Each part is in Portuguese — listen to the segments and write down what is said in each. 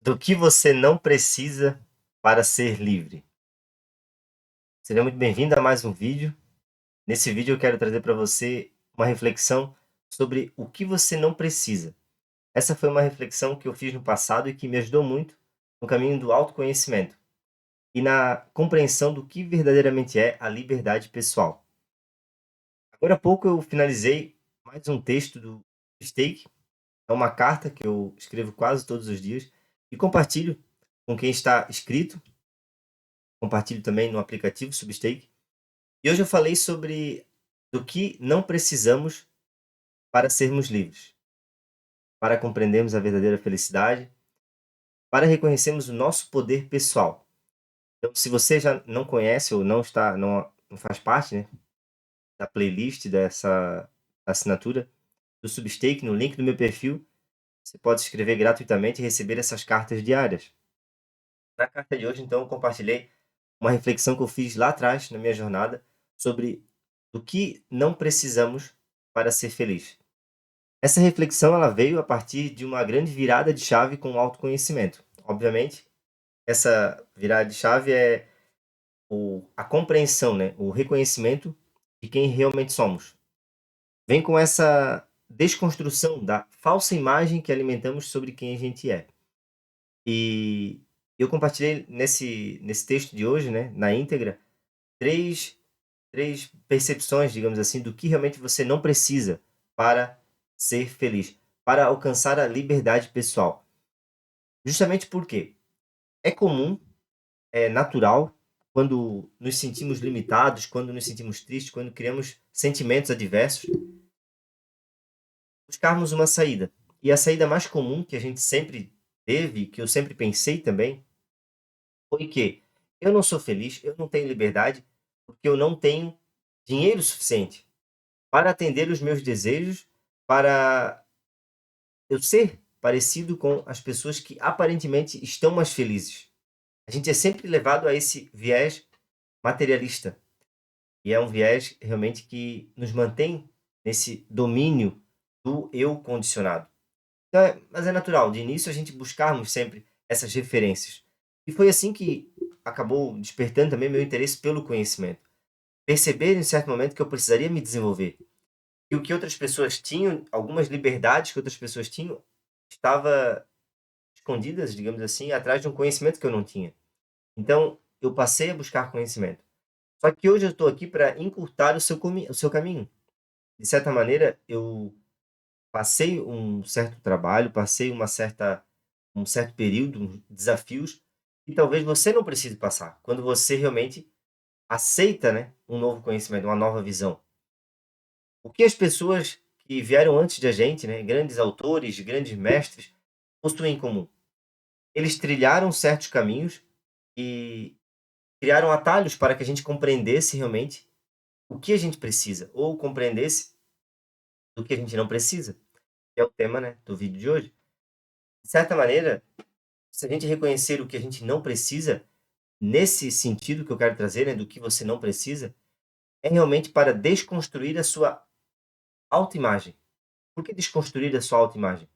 Do que você não precisa para ser livre. Seja muito bem-vindo a mais um vídeo. Nesse vídeo eu quero trazer para você uma reflexão sobre o que você não precisa. Essa foi uma reflexão que eu fiz no passado e que me ajudou muito no caminho do autoconhecimento e na compreensão do que verdadeiramente é a liberdade pessoal. Agora há pouco eu finalizei mais um texto do Steak, é uma carta que eu escrevo quase todos os dias e compartilho com quem está inscrito. Compartilho também no aplicativo Substake. E hoje eu falei sobre do que não precisamos para sermos livres, para compreendermos a verdadeira felicidade, para reconhecermos o nosso poder pessoal. Então, se você já não conhece ou não faz parte, né, da playlist dessa assinatura do Substake, no link do meu perfil, você pode se inscrever gratuitamente e receber essas cartas diárias. Na carta de hoje, então, eu compartilhei uma reflexão que eu fiz lá atrás, na minha jornada, sobre o que não precisamos para ser feliz. Essa reflexão ela veio a partir de uma grande virada de chave com o autoconhecimento. Obviamente, essa virada de chave é a compreensão, né? O reconhecimento de quem realmente somos. Vem com essa desconstrução da falsa imagem que alimentamos sobre quem a gente é. E eu compartilhei nesse texto de hoje, né, na íntegra, três três percepções, digamos assim, do que realmente você não precisa para ser feliz, para alcançar a liberdade pessoal. Justamente porque é comum, é natural, quando nos sentimos limitados, quando nos sentimos tristes, quando criamos sentimentos adversos, buscarmos uma saída. E a saída mais comum que a gente sempre teve, que eu sempre pensei também, foi que eu não sou feliz, eu não tenho liberdade, porque eu não tenho dinheiro suficiente para atender os meus desejos, para eu ser parecido com as pessoas que aparentemente estão mais felizes. A gente é sempre levado a esse viés materialista, e é um viés realmente que nos mantém nesse domínio do eu condicionado. Então mas é natural, de início a gente buscarmos sempre essas referências. E foi assim que acabou despertando também meu interesse pelo conhecimento. Perceber em certo momento que eu precisaria me desenvolver. E o que outras pessoas tinham, algumas liberdades que outras pessoas tinham, estava escondidas, digamos assim, atrás de um conhecimento que eu não tinha. Então, eu passei a buscar conhecimento. Só que hoje eu estou aqui para encurtar o seu caminho. De certa maneira, eu passei um certo trabalho, passei um certo período, uns desafios, que talvez você não precise passar, quando você realmente aceita, né, um novo conhecimento, uma nova visão. O que as pessoas que vieram antes da gente, né, grandes autores, grandes mestres, possuem em comum? Eles trilharam certos caminhos e criaram atalhos para que a gente compreendesse realmente o que a gente precisa, ou compreendesse do que a gente não precisa, que é o tema, né, do vídeo de hoje. De certa maneira, se a gente reconhecer o que a gente não precisa, nesse sentido que eu quero trazer, né, do que você não precisa, é realmente para desconstruir a sua autoimagem. Por que desconstruir a sua autoimagem?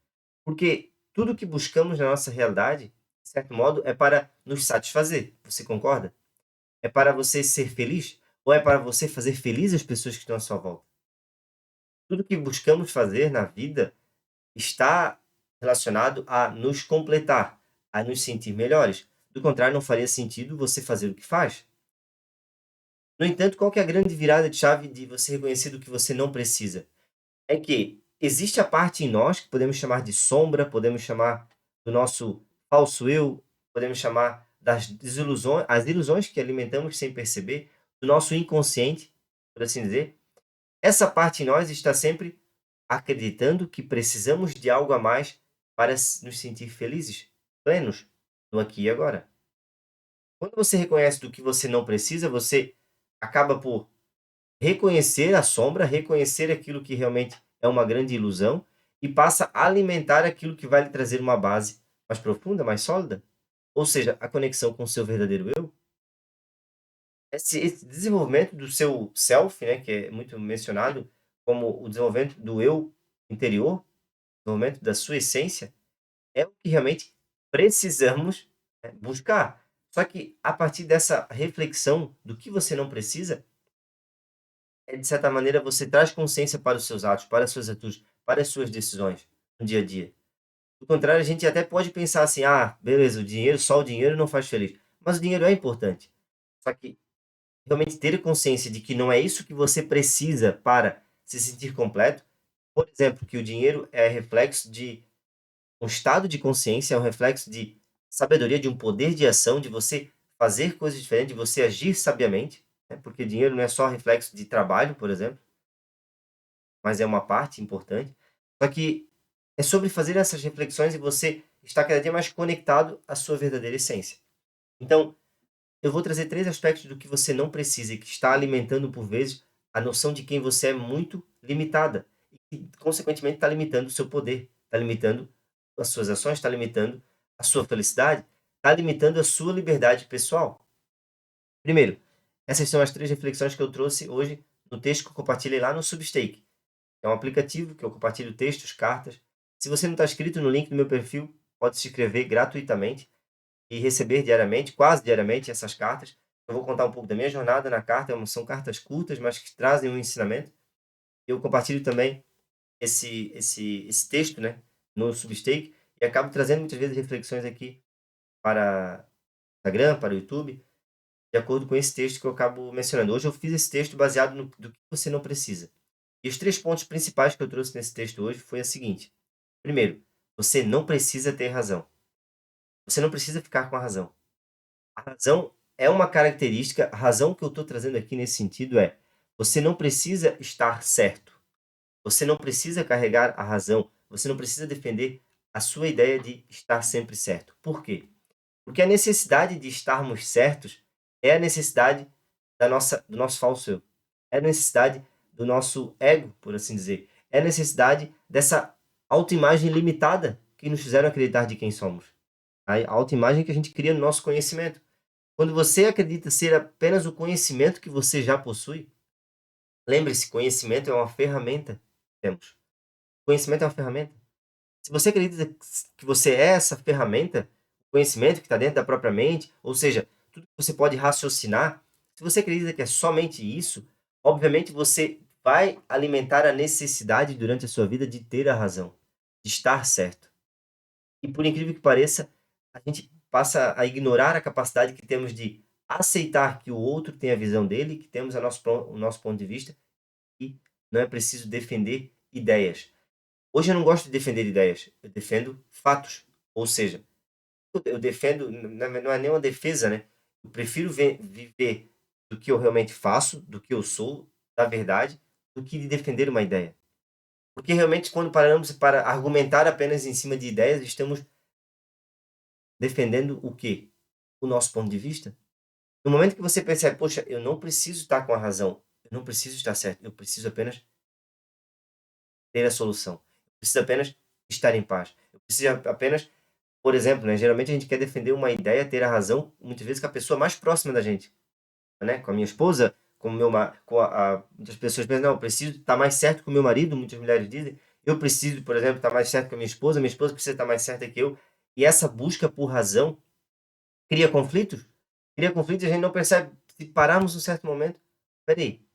Porque tudo que buscamos na nossa realidade, de certo modo, é para nos satisfazer. Você concorda? É para você ser feliz? Ou é para você fazer feliz as pessoas que estão à sua volta? Tudo que buscamos fazer na vida está relacionado a nos completar, a nos sentir melhores. Do contrário, não faria sentido você fazer o que faz. No entanto, qual que é a grande virada de chave de você reconhecer do que você não precisa? É que existe a parte em nós que podemos chamar de sombra, podemos chamar do nosso falso eu, podemos chamar das desilusões, as ilusões que alimentamos sem perceber, do nosso inconsciente, por assim dizer. Essa parte em nós está sempre acreditando que precisamos de algo a mais para nos sentir felizes, plenos, no aqui e agora. Quando você reconhece do que você não precisa, você acaba por reconhecer a sombra, reconhecer aquilo que realmente é uma grande ilusão e passa a alimentar aquilo que vai lhe trazer uma base mais profunda, mais sólida. Ou seja, a conexão com o seu verdadeiro eu. Esse desenvolvimento do seu self, né, que é muito mencionado como o desenvolvimento do eu interior, desenvolvimento da sua essência, é o que realmente precisamos, né, buscar. Só que a partir dessa reflexão do que você não precisa, de certa maneira, você traz consciência para os seus atos, para as suas atitudes, para as suas decisões no dia a dia. Do contrário, a gente até pode pensar assim: "Ah, beleza, o dinheiro, só o dinheiro não faz feliz", mas o dinheiro é importante. Só que realmente ter consciência de que não é isso que você precisa para se sentir completo. Por exemplo, que o dinheiro é reflexo de um estado de consciência, é um reflexo de sabedoria, de um poder de ação, de você fazer coisas diferentes, de você agir sabiamente, né, porque dinheiro não é só reflexo de trabalho, por exemplo, mas é uma parte importante. Só que é sobre fazer essas reflexões e você estar cada dia mais conectado à sua verdadeira essência. Então, eu vou trazer 3 aspectos do que você não precisa e que está alimentando, por vezes, a noção de quem você é muito limitada e que, consequentemente, está limitando o seu poder, está limitando as suas ações, está limitando a sua felicidade, está limitando a sua liberdade pessoal. Primeiro, essas são as 3 reflexões que eu trouxe hoje no texto que eu compartilhei lá no Substack. É um aplicativo que eu compartilho textos, cartas. Se você não está inscrito no link do meu perfil, pode se inscrever gratuitamente e receber diariamente, quase diariamente, essas cartas. Eu vou contar um pouco da minha jornada na carta, são cartas curtas, mas que trazem um ensinamento. Eu compartilho também esse texto, né, no Substack e acabo trazendo muitas vezes reflexões aqui para o Instagram, para o YouTube, de acordo com esse texto que eu acabo mencionando. Hoje eu fiz esse texto baseado no do que você não precisa. E os 3 pontos principais que eu trouxe nesse texto hoje foi a seguinte: primeiro, você não precisa ter razão. Você não precisa ficar com a razão. A razão é uma característica, a razão que eu estou trazendo aqui nesse sentido é: você não precisa estar certo, você não precisa carregar a razão, você não precisa defender a sua ideia de estar sempre certo. Por quê? Porque a necessidade de estarmos certos é a necessidade do nosso falso eu, é a necessidade do nosso ego, por assim dizer, é a necessidade dessa autoimagem limitada que nos fizeram acreditar de quem somos, a autoimagem que a gente cria no nosso conhecimento. Quando você acredita ser apenas o conhecimento que você já possui, lembre-se, conhecimento é uma ferramenta que temos. Conhecimento é uma ferramenta. Se você acredita que você é essa ferramenta, o conhecimento que está dentro da própria mente, ou seja, tudo que você pode raciocinar, se você acredita que é somente isso, obviamente você vai alimentar a necessidade durante a sua vida de ter a razão, de estar certo. E por incrível que pareça, a gente passa a ignorar a capacidade que temos de aceitar que o outro tem a visão dele, que temos o nosso ponto de vista, e não é preciso defender ideias. Hoje eu não gosto de defender ideias, eu defendo fatos. Ou seja, eu defendo, não é nem uma defesa, né? Eu prefiro viver do que eu realmente faço, do que eu sou, da verdade, do que de defender uma ideia. Porque realmente, quando paramos para argumentar apenas em cima de ideias, estamos defendendo o quê? O nosso ponto de vista. No momento que você percebe, poxa, eu não preciso estar com a razão, eu não preciso estar certo, eu preciso apenas ter a solução. Eu preciso apenas estar em paz. Eu preciso apenas, por exemplo, né, geralmente a gente quer defender uma ideia, ter a razão, muitas vezes com a pessoa mais próxima da gente, né? Com a minha esposa, com o meu com muitas pessoas pensam, não, eu preciso estar mais certo com o meu marido, muitas mulheres dizem, eu preciso, por exemplo, estar mais certo com a minha esposa precisa estar mais certa que eu. E essa busca por razão cria conflitos? Cria conflitos e a gente não percebe. Se pararmos num certo momento, espera aí,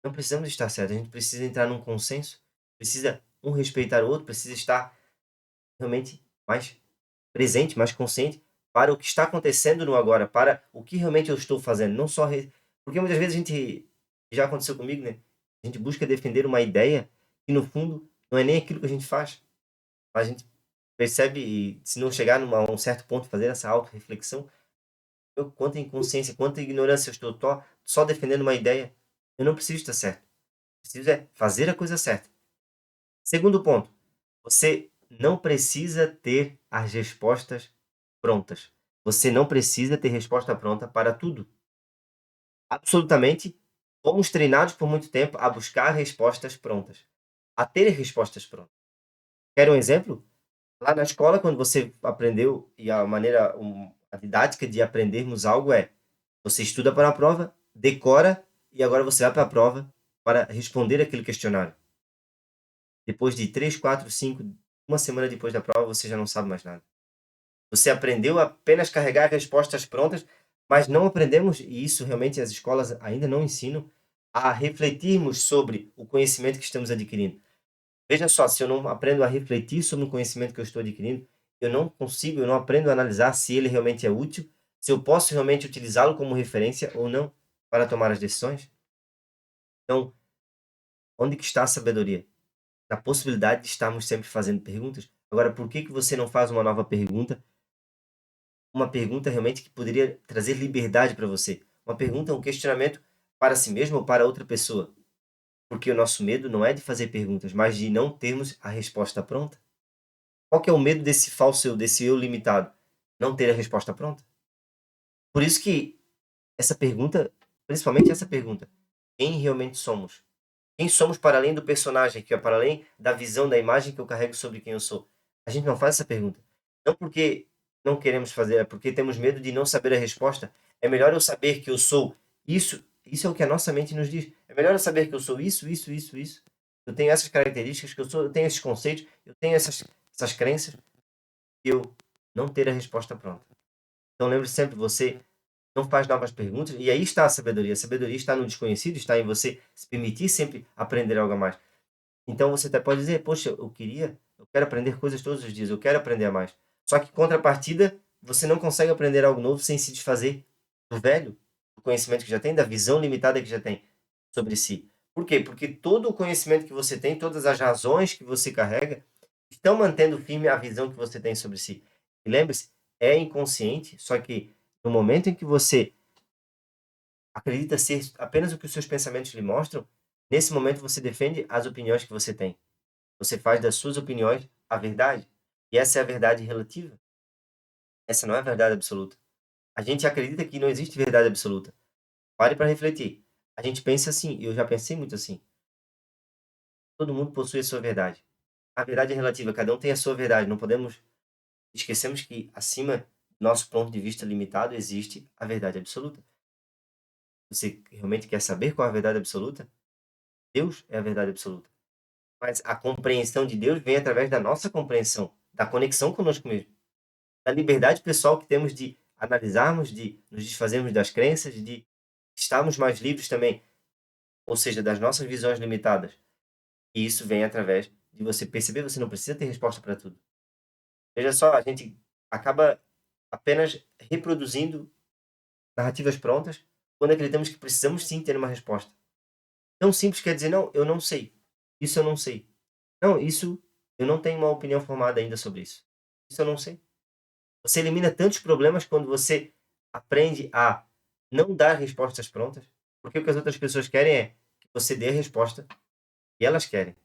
não precisamos estar certo, a gente precisa entrar num consenso, precisa um respeitar o outro, precisa estar realmente mais presente, mais consciente para o que está acontecendo no agora, para o que realmente eu estou fazendo, não só porque muitas vezes a gente já aconteceu comigo, né, a gente busca defender uma ideia que no fundo não é nem aquilo que a gente faz, mas a gente percebe e se não chegar a um certo ponto, fazer essa autorreflexão, eu quanta inconsciência, quanta ignorância eu estou só defendendo uma ideia. Eu não preciso estar certo. Preciso é fazer a coisa certa. Segundo ponto, você não precisa ter as respostas prontas. Você não precisa ter resposta pronta para tudo. Absolutamente, fomos treinados por muito tempo a buscar respostas prontas, a ter respostas prontas. Quer um exemplo? Lá na escola, quando você aprendeu, e a maneira, a didática de aprendermos algo é: você estuda para a prova, decora, e agora você vai para a prova para responder aquele questionário. Depois de 3, 4, 5, uma semana depois da prova, você já não sabe mais nada. Você aprendeu a apenas carregar respostas prontas, mas não aprendemos, e isso realmente as escolas ainda não ensinam, a refletirmos sobre o conhecimento que estamos adquirindo. Veja só, se eu não aprendo a refletir sobre o conhecimento que eu estou adquirindo, eu não aprendo a analisar se ele realmente é útil, se eu posso realmente utilizá-lo como referência ou não para tomar as decisões. Então, onde que está a sabedoria? Na possibilidade de estarmos sempre fazendo perguntas. Agora, por que que você não faz uma nova pergunta? Uma pergunta realmente que poderia trazer liberdade para você. Uma pergunta, um questionamento para si mesmo ou para outra pessoa. Porque o nosso medo não é de fazer perguntas, mas de não termos a resposta pronta. Qual que é o medo desse falso eu, desse eu limitado? Não ter a resposta pronta. Por isso que essa pergunta, principalmente essa pergunta, quem realmente somos? Quem somos para além do personagem, que é para além da visão, da imagem que eu carrego sobre quem eu sou? A gente não faz essa pergunta. Não porque não queremos fazer, é porque temos medo de não saber a resposta. É melhor eu saber que eu sou isso, isso é o que a nossa mente nos diz. É melhor eu saber que eu sou isso, isso, isso, isso. Eu tenho essas características, que eu sou, eu tenho esses conceitos, eu tenho essas crenças, e eu não ter a resposta pronta. Então lembre sempre, você não faz novas perguntas, e aí está a sabedoria. A sabedoria está no desconhecido, está em você se permitir sempre aprender algo a mais. Então você até pode dizer: "Poxa, eu quero aprender coisas todos os dias, eu quero aprender a mais". Só que, em contrapartida, você não consegue aprender algo novo sem se desfazer do velho, do conhecimento que já tem, da visão limitada que já tem sobre si. Por quê? Porque todo o conhecimento que você tem, todas as razões que você carrega, estão mantendo firme a visão que você tem sobre si. E lembre-se, é inconsciente, só que no momento em que você acredita ser apenas o que os seus pensamentos lhe mostram, nesse momento você defende as opiniões que você tem. Você faz das suas opiniões a verdade. E essa é a verdade relativa. Essa não é a verdade absoluta. A gente acredita que não existe verdade absoluta. Pare para refletir. A gente pensa assim, e eu já pensei muito assim. Todo mundo possui a sua verdade. A verdade é relativa, cada um tem a sua verdade. Não podemos esquecemos que acima do nosso ponto de vista limitado existe a verdade absoluta. Você realmente quer saber qual é a verdade absoluta? Deus é a verdade absoluta. Mas a compreensão de Deus vem através da nossa compreensão, da conexão conosco mesmo. Da liberdade pessoal que temos de analisarmos, de nos desfazermos das crenças, de estarmos mais livres também, ou seja, das nossas visões limitadas. E isso vem através de você perceber, você não precisa ter resposta para tudo. Veja só, a gente acaba apenas reproduzindo narrativas prontas, quando acreditamos que precisamos sim ter uma resposta. Tão simples quer dizer, não, eu não sei. Isso eu não sei. Não, isso eu não tenho uma opinião formada ainda sobre isso. Isso eu não sei. Você elimina tantos problemas quando você aprende a não dar respostas prontas, porque o que as outras pessoas querem é que você dê a resposta que elas querem.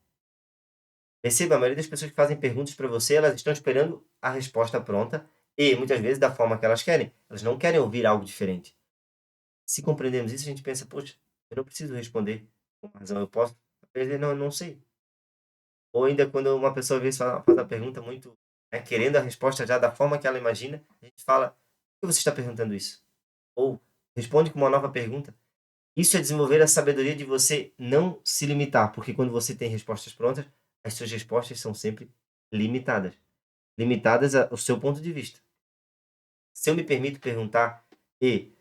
Perceba, a maioria das pessoas que fazem perguntas para você, elas estão esperando a resposta pronta e, muitas vezes, da forma que elas querem. Elas não querem ouvir algo diferente. Se compreendemos isso, a gente pensa: "Poxa, eu não preciso responder com razão, eu posso apenas dizer: 'Não, eu não sei'". Ou ainda quando uma pessoa às vezes faz uma pergunta muito, né, querendo a resposta já da forma que ela imagina, a gente fala: "Por que você está perguntando isso?". Ou responde com uma nova pergunta. Isso é desenvolver a sabedoria de você não se limitar, porque quando você tem respostas prontas, as suas respostas são sempre limitadas. Limitadas ao seu ponto de vista. Se eu me permito perguntar e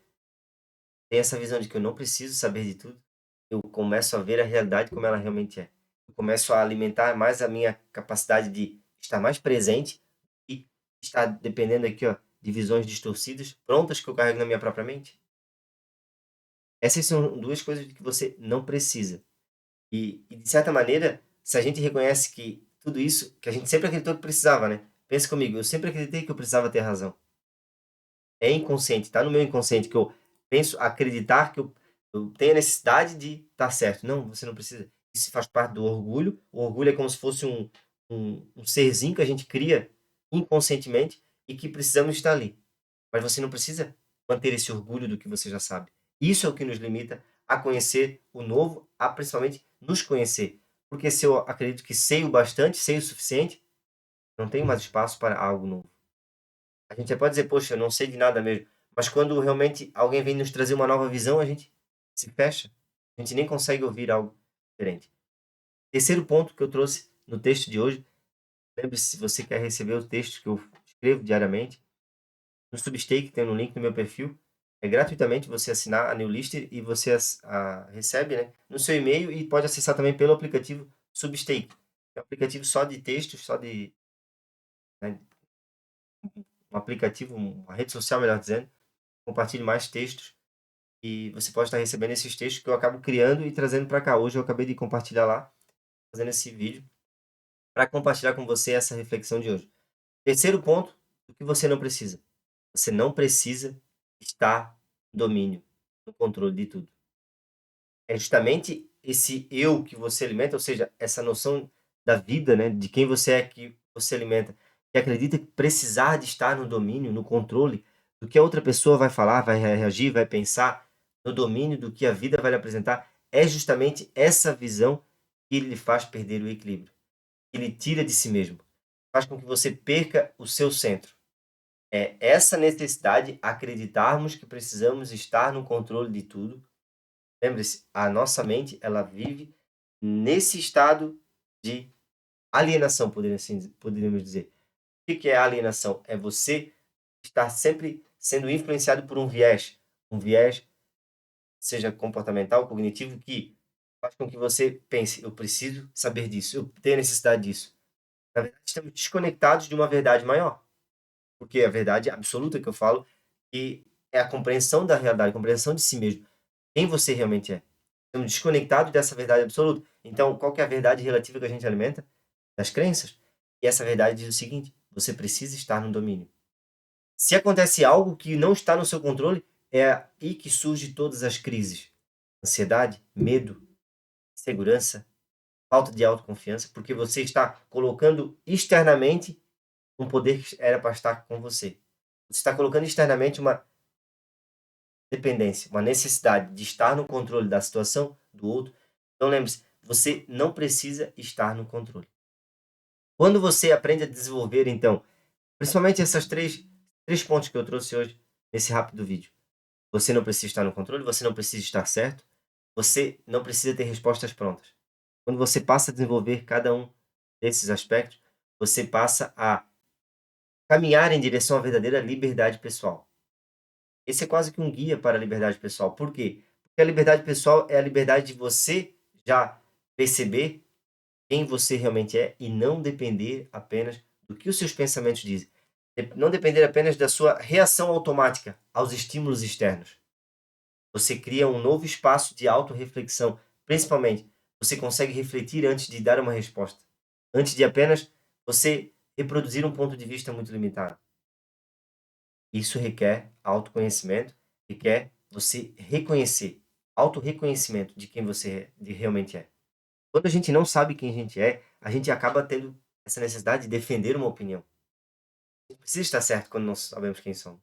tenho essa visão de que eu não preciso saber de tudo, eu começo a ver a realidade como ela realmente é. Eu começo a alimentar mais a minha capacidade de estar mais presente e estar dependendo aqui, ó, de visões distorcidas, prontas que eu carrego na minha própria mente. Essas são 2 coisas que você não precisa. E de certa maneira, se a gente reconhece que tudo isso que a gente sempre acreditou que precisava, né. Pensa comigo, eu sempre acreditei que eu precisava ter razão. É inconsciente, está no meu inconsciente que eu penso acreditar que eu tenho a necessidade de estar certo. Não, você não precisa. Isso faz parte do orgulho. O orgulho é como se fosse um serzinho que a gente cria inconscientemente e que precisamos estar ali. Mas você não precisa manter esse orgulho do que você já sabe. Isso é o que nos limita a conhecer o novo, a principalmente nos conhecer. Porque se eu acredito que sei o bastante, sei o suficiente, não tenho mais espaço para algo novo. A gente até pode dizer: "Poxa, eu não sei de nada mesmo", mas quando realmente alguém vem nos trazer uma nova visão, a gente se fecha, a gente nem consegue ouvir algo diferente. Terceiro ponto que eu trouxe no texto de hoje, lembre-se, se você quer receber o texto que eu escrevo diariamente, No Substake, tem um link no meu perfil, é gratuitamente você assinar a newsletter e você recebe, né, no seu e-mail, e pode acessar também pelo aplicativo Substake. É um aplicativo só de textos, só de, né, um aplicativo, uma rede social, melhor dizendo, compartilhe mais textos e você pode estar recebendo esses textos que eu acabo criando e trazendo para cá. Hoje eu acabei de compartilhar lá, fazendo esse vídeo, para compartilhar com você essa reflexão de hoje. Terceiro ponto, o que você não precisa. Você não precisa estar no domínio, no controle de tudo. É justamente esse eu que você alimenta, ou seja, essa noção da vida, né, de quem você é que você alimenta, que acredita que precisar de estar no domínio, no controle do que a outra pessoa vai falar, vai reagir, vai pensar, no domínio do que a vida vai lhe apresentar, é justamente essa visão que lhe faz perder o equilíbrio, que lhe tira de si mesmo, faz com que você perca o seu centro. É essa necessidade, acreditarmos que precisamos estar no controle de tudo. Lembre-se, a nossa mente, ela vive nesse estado de alienação, poderíamos dizer. O que é alienação? É você estar sempre sendo influenciado por um viés, seja comportamental, cognitivo, que faz com que você pense, eu preciso saber disso, eu tenho necessidade disso. Na verdade, estamos desconectados de uma verdade maior, porque a verdade absoluta que eu falo, que é a compreensão da realidade, a compreensão de si mesmo, quem você realmente é. Estamos desconectados dessa verdade absoluta. Então, qual que é a verdade relativa que a gente alimenta? Das crenças. E essa verdade diz o seguinte: você precisa estar no domínio. Se acontece algo que não está no seu controle, é aí que surge todas as crises. Ansiedade, medo, insegurança, falta de autoconfiança, porque você está colocando externamente um poder que era para estar com você. Você está colocando externamente uma dependência, uma necessidade de estar no controle da situação do outro. Então lembre-se, você não precisa estar no controle. Quando você aprende a desenvolver, então, principalmente essas três pontos que eu trouxe hoje nesse rápido vídeo. Você não precisa estar no controle, você não precisa estar certo, você não precisa ter respostas prontas. Quando você passa a desenvolver cada um desses aspectos, você passa a caminhar em direção à verdadeira liberdade pessoal. Esse é quase que um guia para a liberdade pessoal. Por quê? Porque a liberdade pessoal é a liberdade de você já perceber quem você realmente é e não depender apenas do que os seus pensamentos dizem. Não depender apenas da sua reação automática aos estímulos externos. Você cria um novo espaço de autorreflexão. Principalmente, você consegue refletir antes de dar uma resposta. Antes de apenas você reproduzir um ponto de vista muito limitado. Isso requer autoconhecimento, requer você reconhecer, autorreconhecimento de quem você realmente é. Quando a gente não sabe quem a gente acaba tendo essa necessidade de defender uma opinião. A gente precisa estar certo quando não sabemos quem somos.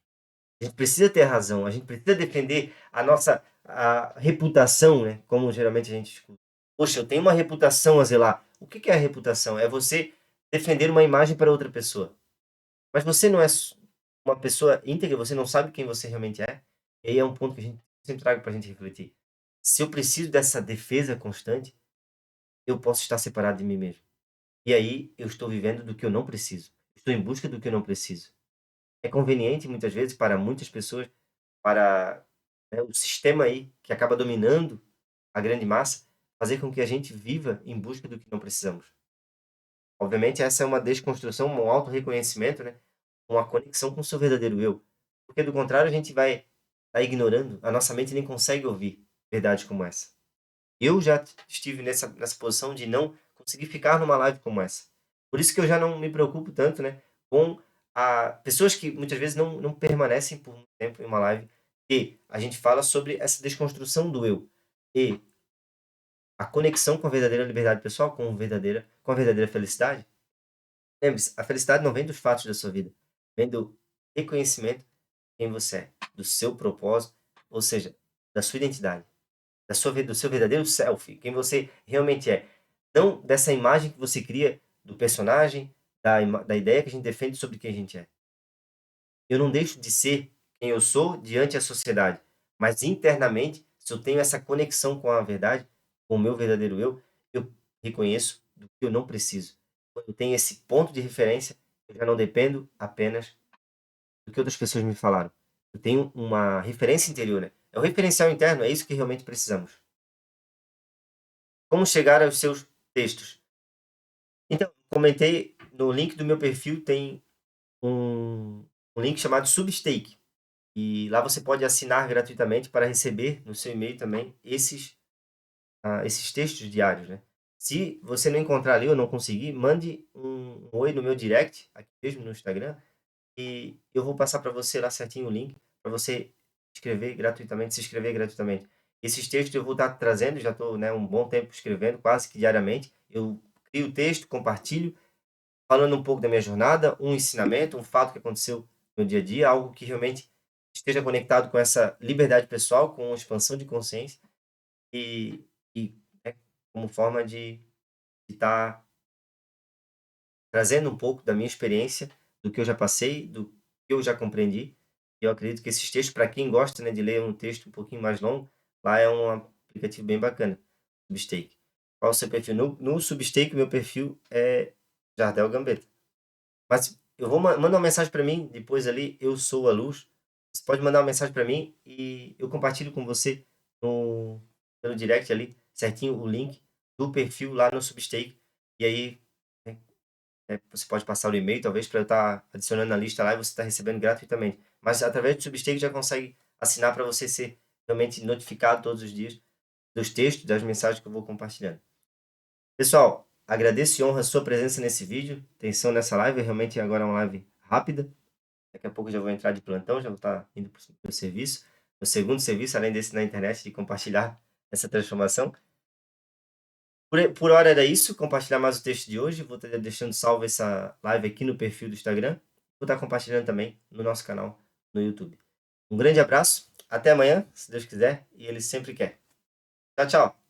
A gente precisa ter razão, a gente precisa defender a reputação, né? Como geralmente a gente escuta. Poxa, eu tenho uma reputação a zelar. O que que é a reputação? É você defender uma imagem para outra pessoa. Mas você não é uma pessoa íntegra, você não sabe quem você realmente é. E aí é um ponto que a gente sempre traga para a gente refletir. Se eu preciso dessa defesa constante, eu posso estar separado de mim mesmo. E aí eu estou vivendo do que eu não preciso. Estou em busca do que eu não preciso. É conveniente, muitas vezes, para muitas pessoas, para, né, o sistema aí que acaba dominando a grande massa, fazer com que a gente viva em busca do que não precisamos. Obviamente, essa é uma desconstrução, um auto-reconhecimento, né? Uma conexão com o seu verdadeiro eu. Porque, do contrário, a gente vai estar ignorando, a nossa mente nem consegue ouvir verdades como essa. Eu já estive nessa posição de não conseguir ficar numa live como essa. Por isso que eu já não me preocupo tanto, né, com a pessoas que muitas vezes não permanecem por muito tempo em uma live, e a gente fala sobre essa desconstrução do eu, e a conexão com a verdadeira liberdade pessoal, com a verdadeira felicidade. Lembre-se, a felicidade não vem dos fatos da sua vida, vem do reconhecimento de quem você é, do seu propósito, ou seja, da sua identidade. Do seu verdadeiro self, quem você realmente é. Não dessa imagem que você cria do personagem, da ideia que a gente defende sobre quem a gente é. Eu não deixo de ser quem eu sou diante da sociedade, mas internamente, se eu tenho essa conexão com a verdade, com o meu verdadeiro eu reconheço do que eu não preciso. Quando eu tenho esse ponto de referência, eu já não dependo apenas do que outras pessoas me falaram. Eu tenho uma referência interior, né? É o referencial interno, é isso que realmente precisamos. Como chegar aos seus textos? Então, comentei no link do meu perfil tem um link chamado Substake, e lá você pode assinar gratuitamente para receber no seu e-mail também esses textos diários, né. Se você não encontrar ali ou não conseguir, mande um oi no meu direct, aqui mesmo no Instagram, e eu vou passar para você lá certinho o link, para você escrever gratuitamente, se inscrever gratuitamente. Esses textos eu vou estar trazendo, já estou, né, um bom tempo escrevendo, quase que diariamente. Eu crio o texto, compartilho, falando um pouco da minha jornada, um ensinamento, um fato que aconteceu no dia a dia, algo que realmente esteja conectado com essa liberdade pessoal, com expansão de consciência e e, né, como forma de estar trazendo um pouco da minha experiência, do que eu já passei, do que eu já compreendi. E eu acredito que esses textos, para quem gosta, né, de ler um texto um pouquinho mais longo, lá é um aplicativo bem bacana, Substake. Qual o seu perfil? No Substake, o meu perfil é Jardel Gambetta. Mas eu vou manda uma mensagem para mim depois ali, eu sou a luz. Você pode mandar uma mensagem para mim e eu compartilho com você no pelo direct ali, certinho o link do perfil lá no Substake. E aí, né, você pode passar o e-mail talvez para eu estar adicionando na lista lá e você estar recebendo gratuitamente. Mas através do Substake já consegue assinar para você ser realmente notificado todos os dias dos textos, das mensagens que eu vou compartilhando. Pessoal, agradeço e honro a sua presença nesse vídeo, atenção nessa live, realmente agora é uma live rápida. Daqui a pouco eu já vou entrar de plantão, já vou estar indo para o meu serviço, meu segundo serviço, além desse na internet, de compartilhar essa transformação. Por hora era isso, compartilhar mais o texto de hoje. Vou estar deixando salvo essa live aqui no perfil do Instagram. Vou estar compartilhando também no nosso canal no YouTube. Um grande abraço, até amanhã, se Deus quiser, e Ele sempre quer. Tchau, tchau.